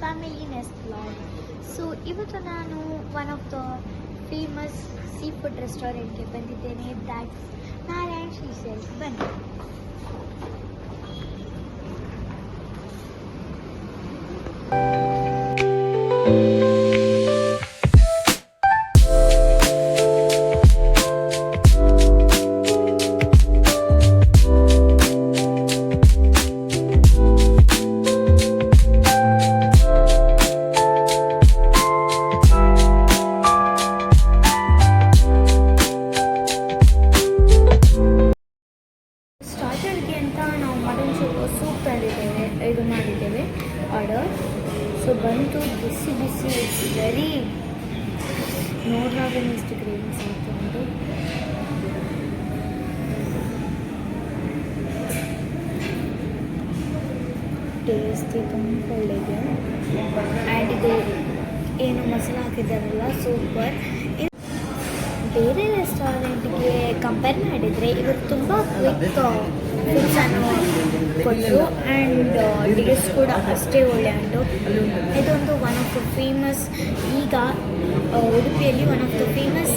Family next vlog. So ಇವತ್ತು ನಾನು one of the famous sea food ರೆಸ್ಟೋರೆಂಟ್ಗೆ ಬಂದಿದ್ದೇನೆ. That's Narayan Seashells. ಬನ್ನಿ. ಸ್ಟಾರ್ಟರ್ಗೆ ಅಂತ ನಾವು ಮಟನ್ ಸೂಪ್ ತಂದಿದ್ದೇವೆ, ಇದು ಮಾಡಿದ್ದೇವೆ ಆರ್ಡರ್. ಸೊ ಬಂತು ಬಿಸಿ ಬಿಸಿ, ಇಟ್ಸ್ ವೆರಿ ನೋಡ್ರಾಗ ಎಷ್ಟು ಗ್ರೇವಿಂಗ್ಸ್ ಆಯಿತು ಉಂಟು. ಟೇಸ್ಟಿ ತುಂಬ ಒಳ್ಳೆಯದು. ಆ್ಯಂಡ್ ಇದು ಏನು ಮಸಾಲ ಹಾಕಿದ್ದಾರಲ್ಲ ಸೂಪರ್. ಬೇರೆ ರೆಸ್ಟೋರೆಂಟ್ಗೆ ಕಂಪೇರ್ ಮಾಡಿದರೆ ಇವರು ತುಂಬ ಕ್ವಿಕ್ ಫುಡ್ಸನ್ನು ಕೊಟ್ಟರು ಆ್ಯಂಡ್ ಟೇಸ್ಟ್ ಕೂಡ ಅಷ್ಟೇ ಒಳ್ಳೆ ಉಂಟು. ಇದೊಂದು ಒನ್ ಆಫ್ ದ ಫೇಮಸ್, ಈಗ ಉಡುಪಿಯಲ್ಲಿ one of the famous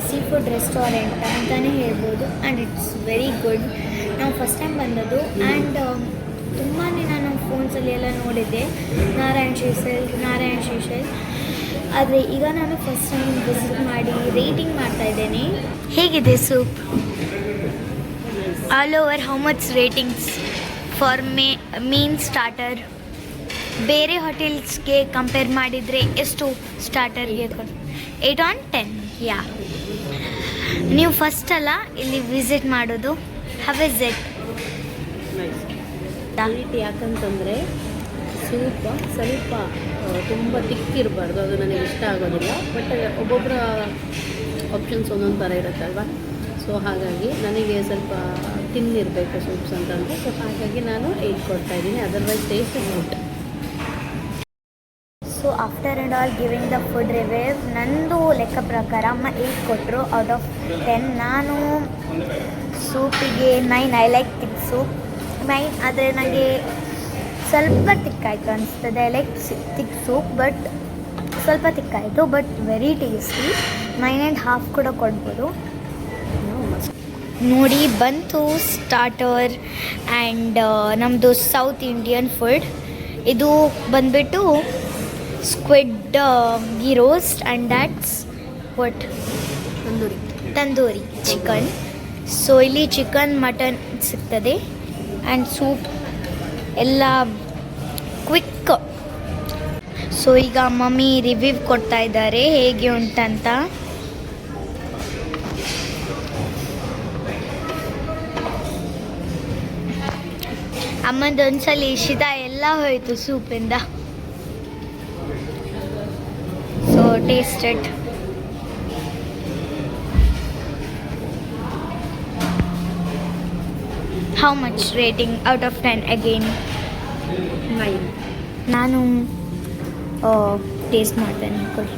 sea food restaurant ಅಂತಲೇ ಹೇಳ್ಬೋದು. And it's very good. ನಾವು ಫಸ್ಟ್ ಟೈಮ್ ಬಂದದ್ದು ಆ್ಯಂಡ್ ತುಂಬಾ ನಾನು ಫೋನ್ಸಲ್ಲಿ ಎಲ್ಲ ನೋಡಿದ್ದೆ ನಾರಾಯಣ್ ಶೀಶೆಲ್. ಆದರೆ ಈಗ ನಾನು ಫಸ್ಟ್ ಟೈಮ್ ವಿಸಿಟ್ ಮಾಡಿ ರೇಟಿಂಗ್ ಮಾಡ್ತಾ ಇದ್ದೇನೆ. ಹೇಗಿದೆ soup? All over how much ratings for main starter? ಬೇರೆ ಹೋಟೆಲ್ಸ್ಗೆ ಕಂಪೇರ್ ಮಾಡಿದರೆ ಎಷ್ಟು ಸ್ಟಾರ್ಟರ್ಗೆ? 8/10. ಯಾ, ನೀವು ಫಸ್ಟ್ ಅಲ್ಲ ಇಲ್ಲಿ ವಿಸಿಟ್ ಮಾಡೋದು. How is it? ಯಾಕಂತಂದರೆ ಸೂಪ ಸ್ವಲ್ಪ ತುಂಬ ತಿಕ್ಕಿರಬಾರ್ದು, ಅದು ನನಗೆ ಇಷ್ಟ ಆಗೋದಿಲ್ಲ. ಬಟ್ ಒಬ್ಬೊಬ್ಬರ ಆಪ್ಷನ್ಸ್ ಒಂದೊಂದು ಥರ ಇರುತ್ತಲ್ವ. ಸೊ ಹಾಗಾಗಿ ನನಗೆ ಸ್ವಲ್ಪ ತಿನ್ನಿರಬೇಕು ಸೂಪ್ಸ್ ಅಂತಂದರೆ, ಸೊ ಹಾಗಾಗಿ ನಾನು 8 ಕೊಡ್ತಾಯಿದ್ದೀನಿ. Otherwise taste good. So after and all giving the food review, ನಂದು ಲೆಕ್ಕ ಪ್ರಕಾರ ಅಮ್ಮ 8 ಕೊಟ್ಟರು ಔಟ್ ಆಫ್ 10. ನಾನು ಸೂಪಿಗೆ 9. I like thick soup 9. ಆದರೆ ನನಗೆ ಸ್ವಲ್ಪ ತಿಕ್ಕಾಯಿತು ಅನಿಸ್ತದೆ. I like thick soup but ಸ್ವಲ್ಪ ತಿಕ್ಕಾಯಿತು, ಬಟ್ ವೆರಿ ಟೇಸ್ಟಿ. 9.5 ಕೂಡ ಕೊಡ್ಬೋದು. ನೋಡಿ ಬಂತು ಸ್ಟಾರ್ಟರ್ ಆ್ಯಂಡ್ ನಮ್ಮದು ಸೌತ್ ಇಂಡಿಯನ್ ಫುಡ್. ಇದು ಬಂದುಬಿಟ್ಟು squid ghee roast and that's what tandoori chicken. So ಇಲ್ಲಿ ಚಿಕನ್ ಮಟನ್ ಸಿಗ್ತದೆ ಆ್ಯಂಡ್ ಸೂಪ್ ಎಲ್ಲ ಕ್ವಿಕ್. ಸೊ ಈಗ ಮಮ್ಮಿ ರಿವ್ಯೂ ಕೊಡ್ತಾ ಇದ್ದಾರೆ ಹೇಗೆ ಉಂಟಂತ. ಅಮ್ಮಂದೊಂದ್ಸಲಿ ಶಿದ ಎಲ್ಲ ಹೋಯಿತು ಸೂಪಿಂದ. So tasted. How much rating out of 10 again? 9. ನಾನು ಟೇಸ್ಟ್ ಮಾಡ್ತೇನೆ. ಕೊಡಿ.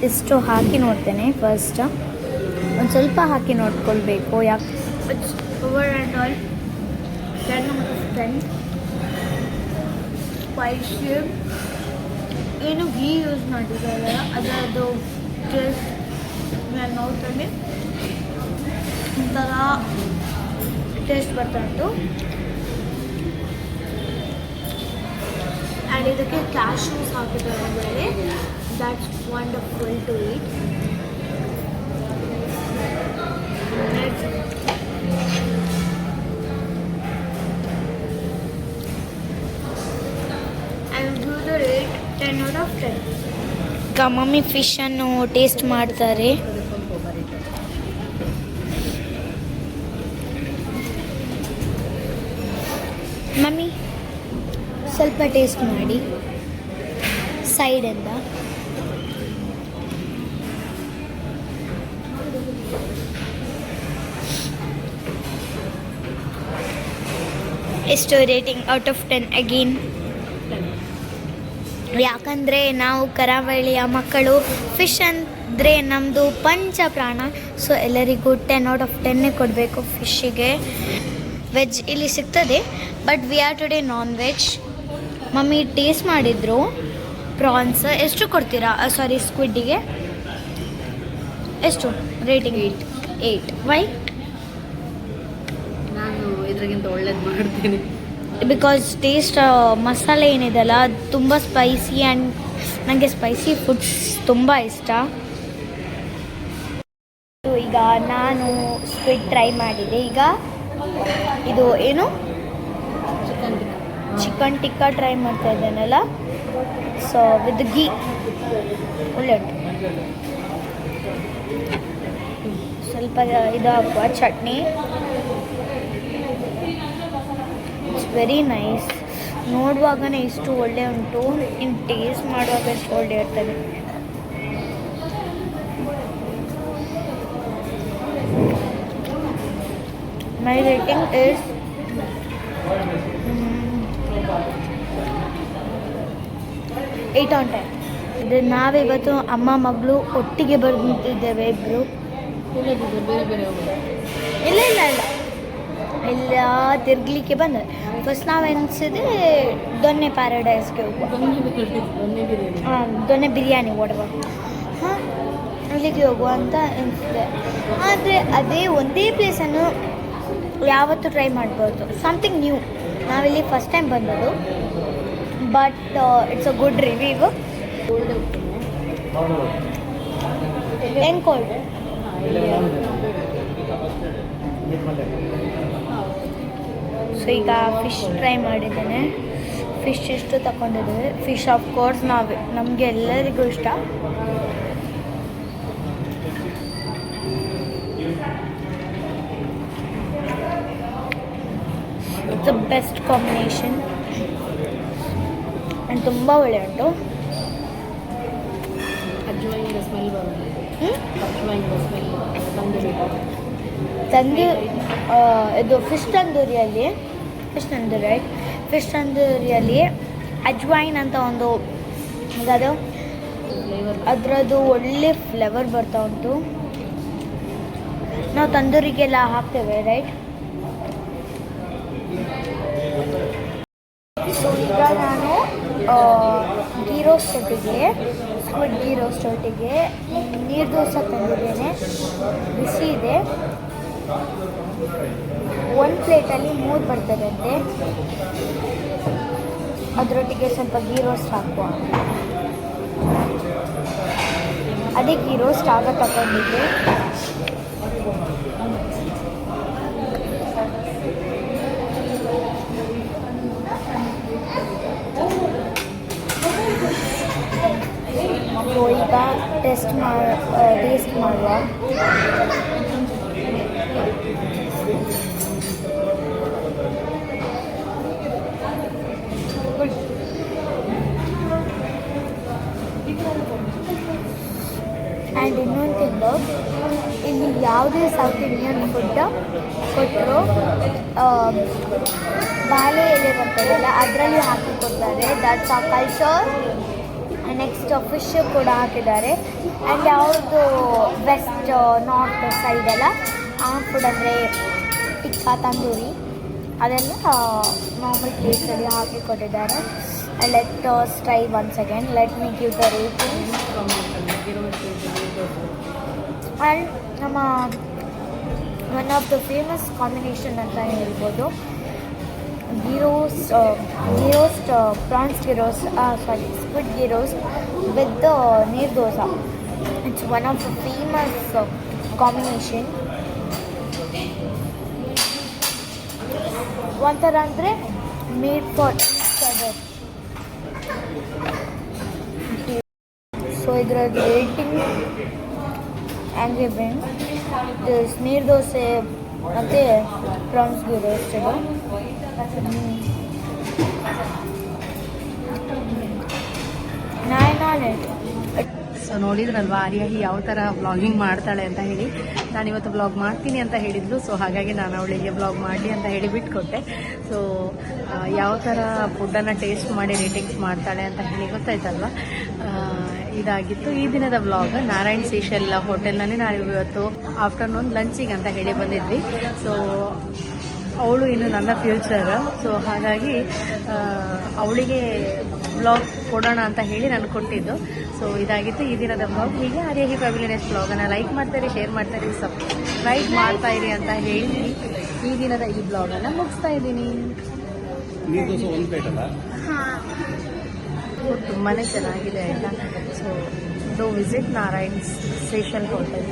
ಇಷ್ಟು ಹಾಕಿ ನೋಡ್ತೇನೆ ಫಸ್ಟ್. ಒಂದು ಸ್ವಲ್ಪ ಹಾಕಿ ನೋಡ್ಕೊಳ್ಬೇಕು, ಯಾಕೆ over and all 10 out of 10. Spicy ಏನು ಗೀ ಯೂಸ್ ಮಾಡಿದ್ದಾರೆ, ಅದರದ್ದು ಟೇಸ್ಟ್ ನಾನು ನೋಡ್ತೇನೆ. ಒಂಥರ ಟೇಸ್ಟ್ ಬರ್ತಾ ಉಂಟು. ಆ್ಯಂಡ್ ಇದಕ್ಕೆ ಕ್ಯಾಶ್ಯೂಸ್ ಹಾಕಿದ್ದಾರೆ ಮೇಲೆ. That's wonderful to eat. And give the rate 10 out of 10. ಈಗ ಮಮ್ಮಿ ಫಿಶನ್ನು ಟೇಸ್ಟ್ ಮಾಡ್ತಾರೆ. ಮಮ್ಮಿ ಸ್ವಲ್ಪ ಟೇಸ್ಟ್ ಮಾಡಿ ಸೈಡಿಂದ. ಎಷ್ಟು ರೇಟಿಂಗ್ ಔಟ್ ಆಫ್ 10 ಅಗೇನ್? ಯಾಕಂದರೆ ನಾವು ಕರಾವಳಿಯ ಮಕ್ಕಳು, ಫಿಶ್ ಅಂದರೆ ನಮ್ಮದು ಪಂಚ ಪ್ರಾಣ. ಸೊ ಎಲ್ಲರಿಗೂ 10 ಔಟ್ ಆಫ್ 10 ಕೊಡಬೇಕು ಫಿಶ್ಶಿಗೆ. ವೆಜ್ ಇಲ್ಲಿ ಸಿಗ್ತದೆ, but we are today non veg. Mummy taste ಮಾಡಿದ್ರು ಪ್ರಾನ್ಸ್. ಎಷ್ಟು ಕೊಡ್ತೀರಾ? ಸಾರಿ, ಸ್ಕ್ವಿಡ್ಡಿಗೆ ಎಷ್ಟು ರೇಟಿಂಗ್? 8. ವೈ? ನಾನು ಇದ್ರಿಗಿಂತ ಒಳ್ಳೇದು ಮಾಡ್ತೀನಿ. ಬಿಕಾಸ್ ಟೇಸ್ಟ್ ಮಸಾಲೆ ಏನಿದೆಲ್ಲ ಅದು ತುಂಬ ಸ್ಪೈಸಿ ಆ್ಯಂಡ್ ನನಗೆ ಸ್ಪೈಸಿ ಫುಡ್ಸ್ ತುಂಬ ಇಷ್ಟ. ಈಗ ನಾನು ಸ್ಕ್ವಿಡ್ ಟ್ರೈ ಮಾಡಿದೆ. ಈಗ ಇದು ಏನು ಚಿಕನ್ ಟಿಕ್ಕಾ ಟ್ರೈ ಮಾಡ್ತಾ ಇದ್ದೇನಲ್ಲ, ಸೊ ವಿತ್ ಗೀ ಒಳ್ಳೆ ಉಂಟು. ಸ್ವಲ್ಪ ಇದು ಹಾಕುವ ಚಟ್ನಿ. It's very nice. ನೋಡುವಾಗನೇ ಇಷ್ಟು ಒಳ್ಳೆ ಉಂಟು, ಇನ್ನು ಟೇಸ್ಟ್ ಮಾಡುವಾಗ ಎಷ್ಟು ಒಳ್ಳೆ ಇರ್ತದೆ. My rating is 8 on 10. ಇದು ನಾವಿವತ್ತು ಅಮ್ಮ ಮಗಳು ಒಟ್ಟಿಗೆ ಬರ್ತಿದ್ದೇವೆ ಇಬ್ಬರು. ಇಲ್ಲ ಇಲ್ಲ ಇಲ್ಲ ಇಲ್ಲ ತಿರ್ಗಲಿಕ್ಕೆ ಬಂದ. ಫಸ್ಟ್ ನಾವು ಎನಿಸಿದೆ ದೊನ್ನೆ ಪ್ಯಾರಡೈಸ್ಗೆ ಹೋಗುವ. ಹಾಂ, ದೊನ್ನೆ ಬಿರಿಯಾನಿ ಒಡವ, ಹಾಂ ಅಲ್ಲಿಗೆ ಹೋಗುವ ಅಂತ ಎನಿಸಿದೆ. ಆದರೆ ಅದೇ ಒಂದೇ ಪ್ಲೇಸನ್ನು ಯಾವತ್ತೂ ಟ್ರೈ ಮಾಡ್ಬೋದು. Something new. ನಾವಿಲ್ಲಿ ಫಸ್ಟ್ ಟೈಮ್ ಬಂದದ್ದು, but it's a good review. ಹೆಂಗೆ ಕೋಲ್ಡ್? ಸೊ ಈಗ ಫಿಶ್ ಟ್ರೈ ಮಾಡಿದ್ದೇನೆ. ಫಿಶ್ ಎಷ್ಟು ತಗೊಂಡಿದ್ದೇವೆ. ಫಿಶ್ ಆಫ್ ಕೋರ್ಸ್ ನಮಗೆ ಎಲ್ಲರಿಗೂ ಇಷ್ಟ. It's the best combination and ತುಂಬ ಒಳ್ಳೆ ಉಂಟು. ಅಜ್ವಾಯಿನ ಸ್ಮೆಲ್ ಬರುತ್ತೆ. ಅಜ್ವಾಯಿನ ಸ್ಮೆಲ್ ಇದು ಫಿಶ್ ತಂದೂರಿಯಲ್ಲಿ ಅಜ್ವೈನ್ ಅಂತ ಒಂದು ಅದು ಅದರದ್ದು ಒಳ್ಳೆ ಫ್ಲೇವರ್ ಬರ್ತಾ ಉಂಟು. ನಾವು ತಂದೂರಿಗೆಲ್ಲ ಹಾಕ್ತೇವೆ, ರೈಟ್? ಸೊ ಈಗ ನಾನು ಗೀ ರೋಸ್ಟ್ ಒಟ್ಟಿಗೆ, ಸ್ಕ್ವಿಡ್ ಗೀ ರೋಸ್ಟ್ ಒಟ್ಟಿಗೆ ನೀರು ದೋಸೆ ತಂದಿದ್ದೇನೆ. ಬಿಸಿ ಇದೆ. ಒಂದು ಪ್ಲೇಟಲ್ಲಿ 3 ಬರ್ತದಂತೆ. ಅದರೊಟ್ಟಿಗೆ ಸ್ವಲ್ಪ ಗೀ ರೋಸ್ಟ್ ಹಾಕುವ. ಅದೇ ಗೀ ರೋಸ್ಟ್ ಆಗ ತಗೊಂಡಿದ್ದೆ. ಈಗ ಟೇಸ್ಟ್ ಮಾಡುವ. ಆ್ಯಂಡ್ ಇನ್ನೊಂದು ತಿಂದು ಇಲ್ಲಿ ಯಾವುದೇ ಸೌತ್ ಇಂಡಿಯನ್ ಫುಡ್ ಕೊಟ್ಟರು ಬಾಳೆ ಎಲೆ ಬರ್ತದಲ್ಲ ಅದರಲ್ಲಿ ಹಾಕಿ ಕೊಡ್ತಾರೆ. ದಟ್ಸ್ ಆ ಕಲ್ಚರ್. ನೆಕ್ಸ್ಟ್ ಫಿಶ್ ಕೂಡ ಹಾಕಿದ್ದಾರೆ. ಆ್ಯಂಡ್ ಯಾವುದು ವೆಸ್ಟ್ ನಾರ್ತ್ ಸೈಡೆಲ್ಲ ಆ ಫುಡ್ ಅಂದರೆ ಟಿಕ್ಕಾ ತಂದೂರಿ ಅದೆಲ್ಲ ನಾರ್ಮಲ್ ಪ್ಲೇಸಲ್ಲಿ ಹಾಕಿ ಕೊಟ್ಟಿದ್ದಾರೆ. Let us try once again. Let me give the rating. And ನಮ್ಮ one of the famous combination ಅಂತ ಹೇಳ್ಬೋದು. Ghee roast prawns ghee roast, squid ghee roast with neer dosa. It's one of the famous combination. ಒಂಥರ ಅಂದರೆ ಮೇಡ್ ಫಾರ್ ಅದರ್. ಸೊ ಇದರ rating and ಬೆನ್ ನೀರು ದೋಸೆ ಮತ್ತು France ghee roast ಇದು 9 on 8. So ನೋಡಿದ್ರಲ್ವಾ ಆರ್ಯಾಹಿ ಯಾವ ಥರ ವ್ಲಾಗಿಂಗ್ ಮಾಡ್ತಾಳೆ ಅಂತ ಹೇಳಿ. ನಾನಿವತ್ತು ವ್ಲಾಗ್ ಮಾಡ್ತೀನಿ ಅಂತ ಹೇಳಿದ್ಲು. ಸೊ ಹಾಗಾಗಿ ನಾನು ಅವಳಿಗೆ ವ್ಲಾಗ್ ಮಾಡಲಿ ಅಂತ ಹೇಳಿ ಬಿಟ್ಕೊಟ್ಟೆ. ಸೊ ಯಾವ ಥರ ಫುಡ್ಡನ್ನು ಟೇಸ್ಟ್ ಮಾಡಿ ರೇಟಿಂಗ್ಸ್ ಮಾಡ್ತಾಳೆ ಅಂತ ಹೇಳಿ ಗೊತ್ತಾಯ್ತಲ್ವ. ಇದಾಗಿತ್ತು ಈ ದಿನದ ವ್ಲಾಗ್. ನಾರಾಯಣ್ ಸೀಶೆಲ್ ಹೋಟೆಲ್ನಲ್ಲಿ ನಾವು ಇವತ್ತು ಆಫ್ಟರ್ನೂನ್ ಲಂಚಿಗೆ ಅಂತ ಹೇಳಿ ಬಂದಿದ್ವಿ. ಸೊ ಅವಳು ಇನ್ನು ನನ್ನ ಫ್ಯೂಚರ್. ಸೊ ಹಾಗಾಗಿ ಅವಳಿಗೆ ಬ್ಲಾಗ್ ಕೊಡೋಣ ಅಂತ ಹೇಳಿ ನಾನು ಕೊಟ್ಟಿದ್ದು. ಸೊ ಇದಾಗಿತ್ತು ಈ ದಿನದ ಬ್ಲಾಗ್. ಹೀಗೆ ಆರ್ಯಾಹಿ ಫ್ಯಾಮಿಲಿ ನೆಕ್ಸ್ಟ್ ಬ್ಲಾಗನ್ನು ಲೈಕ್ ಮಾಡ್ತಾಯಿರಿ, ಶೇರ್ ಮಾಡ್ತಾಯಿರಿ, ಸಬ್ಸ್ಕ್ರೈಬ್ ಮಾಡ್ತಾಯಿರಿ ಅಂತ ಹೇಳಿ ಈ ದಿನದ ಈ ಬ್ಲಾಗನ್ನು ಮುಗಿಸ್ತಾ ಇದ್ದೀನಿ. ತುಂಬಾ ಚೆನ್ನಾಗಿದೆ ಆಯಿತಾ. ಸೊ ಡೋ ವಿಸಿಟ್ ನಾರಾಯಣ್ ಸೆಷನ್ ಹೋಟೆಲ್.